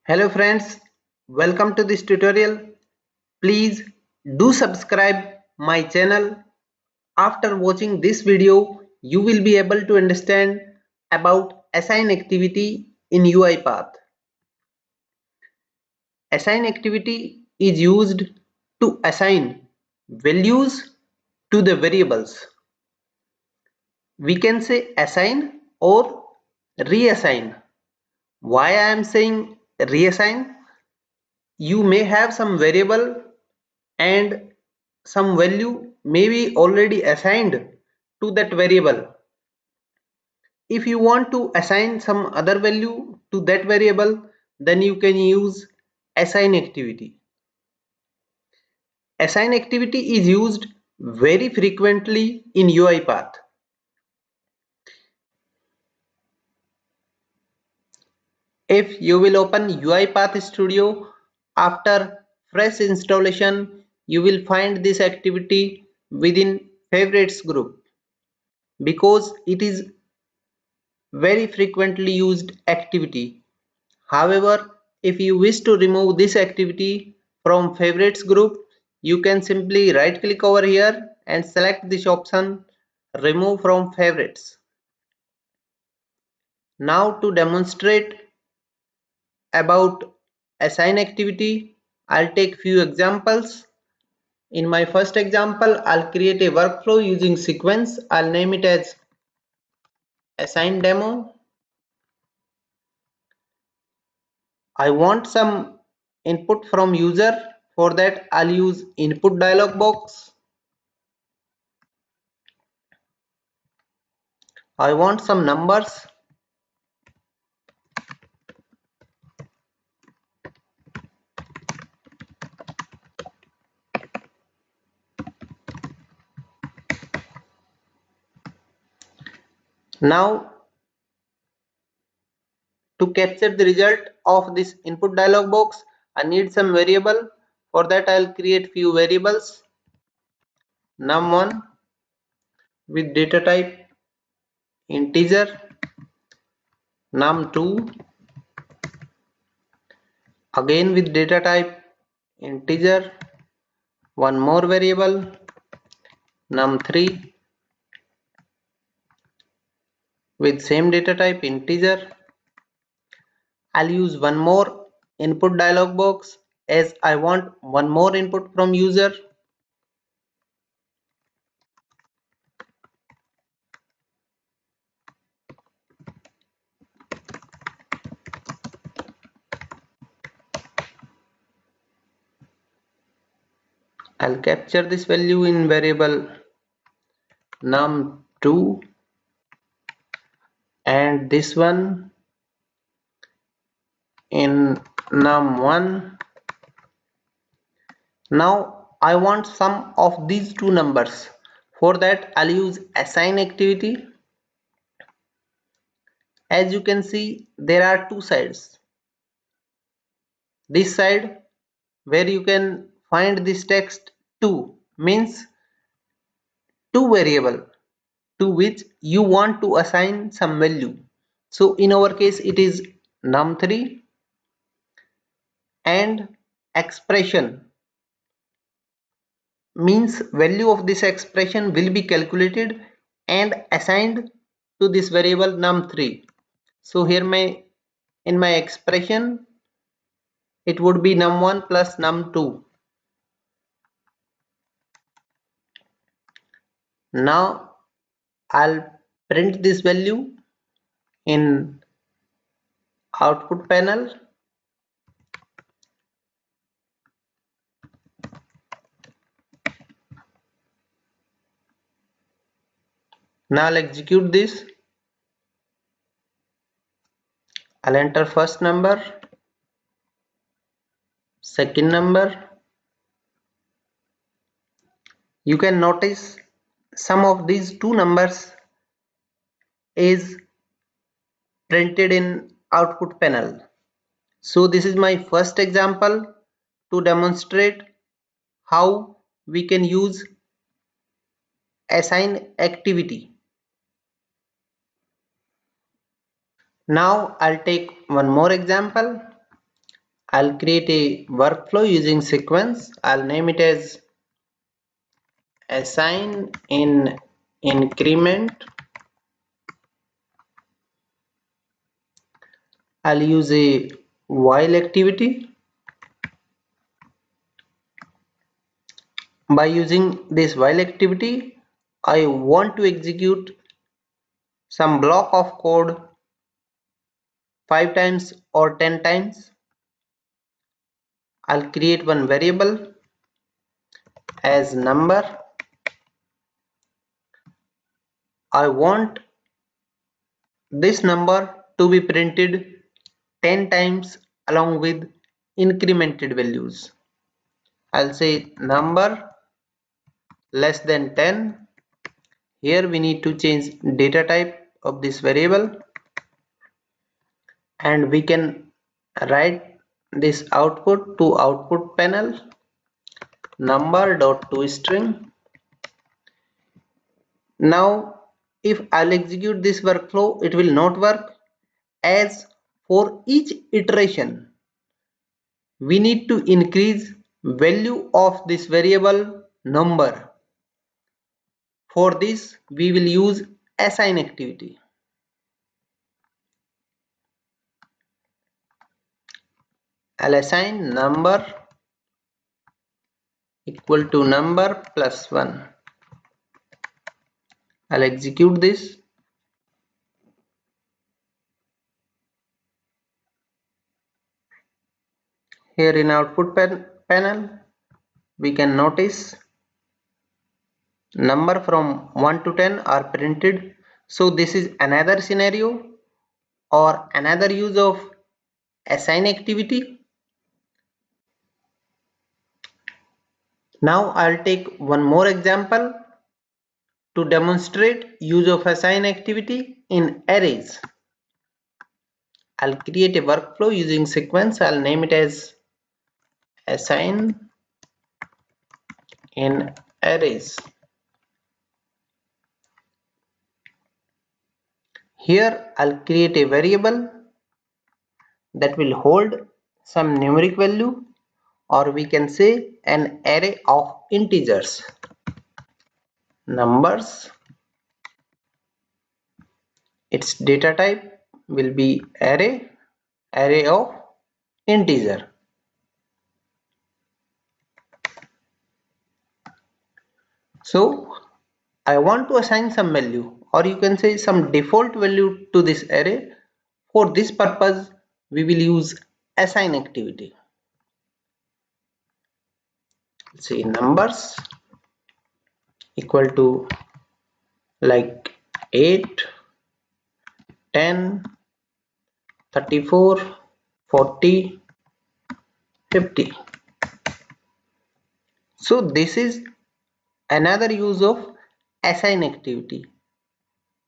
Hello friends, welcome to this tutorial. Please do subscribe my channel. After watching this video, you will be able to understand about assign activity in UiPath. Assign activity is used to assign values to the variables. We can say assign or reassign. Why I am saying reassign? You may have some variable and some value may be already assigned to that variable. If you want to assign some other value to that variable, then you can use assign activity. Assign activity is used very frequently in UiPath. If you will open UiPath Studio after fresh installation, you will find this activity within favorites group because it is very frequently used activity. However, if you wish to remove this activity from favorites group, you can simply right click over here and select this option remove from favorites. Now to demonstrate about assign activity, I'll take few examples. In my first example, I'll create a workflow using sequence. I'll name it as assign demo. I want some input from user. For that, I'll use input dialog box. I want some numbers. Now, to capture the result of this input dialog box, I need some variable. For that, I'll create few variables. Num1 with data type integer, num2 again with data type integer, one more variable num3 with same data type integer. I'll use one more input dialog box as I want one more input from user. I'll capture this value in variable num2 and this one in num1. Now I want sum of these two numbers. For that, I'll use assign activity. As you can see, there are two sides. This side where you can find this text 2 means two variable to which you want to assign some value. So in our case it is num3 and expression means value of this expression will be calculated and assigned to this variable num3. So here in my expression it would be num1 plus num2. Now I'll print this value in output panel. Now I'll execute this. I'll enter first number, second number. You can notice some of these two numbers is printed in output panel. So this is my first example to demonstrate how we can use assign activity. Now I'll take one more example. I'll create a workflow using sequence. I'll name it as assign in increment. I'll use a while activity. By using this while activity, I want to execute some block of code 5 times or 10 times. I'll create one variable as number. I want this number to be printed 10 times along with incremented values. I'll say number less than 10. Here we need to change data type of this variable, and we can write this output to output panel number.toString. Now if I'll execute this workflow, it will not work, as for each iteration we need to increase value of this variable number. For this we will use assign activity. I'll assign number equal to number plus 1. I'll execute this. Here in output panel we can notice number from 1 to 10 are printed. So this is another scenario or another use of assign activity. Now I'll take one more example to demonstrate use of assign activity in arrays. I'll create a workflow using sequence. I'll name it as assign in arrays. Here I'll create a variable that will hold some numeric value, or we can say an array of integers. Numbers, its data type will be array of integer. So I want to assign some value, or you can say some default value to this array. For this purpose we will use assign activity. Say numbers equal to like 8, 10, 34, 40, 50. So this is another use of assign activity.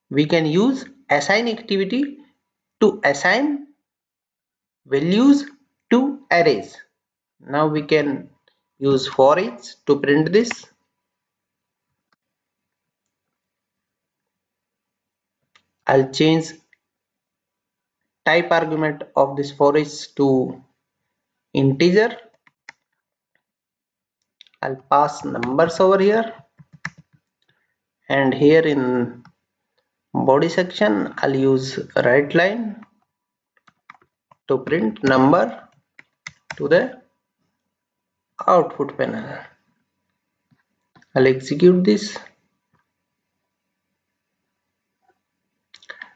We can use assign activity to assign values to arrays. Now we can use for each to print this. I'll change type argument of this for each to integer. I'll pass numbers over here, and here in body section I'll use write line to print number to the output panel. I'll execute this.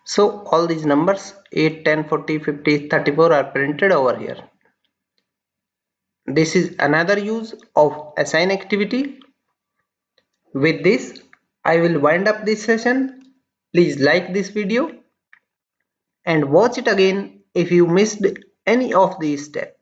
So all these numbers 8, 10, 40, 50, 34 are printed over here. This is another use of assign activity. With this I will wind up this session. Please like this video and watch it again if you missed any of these steps.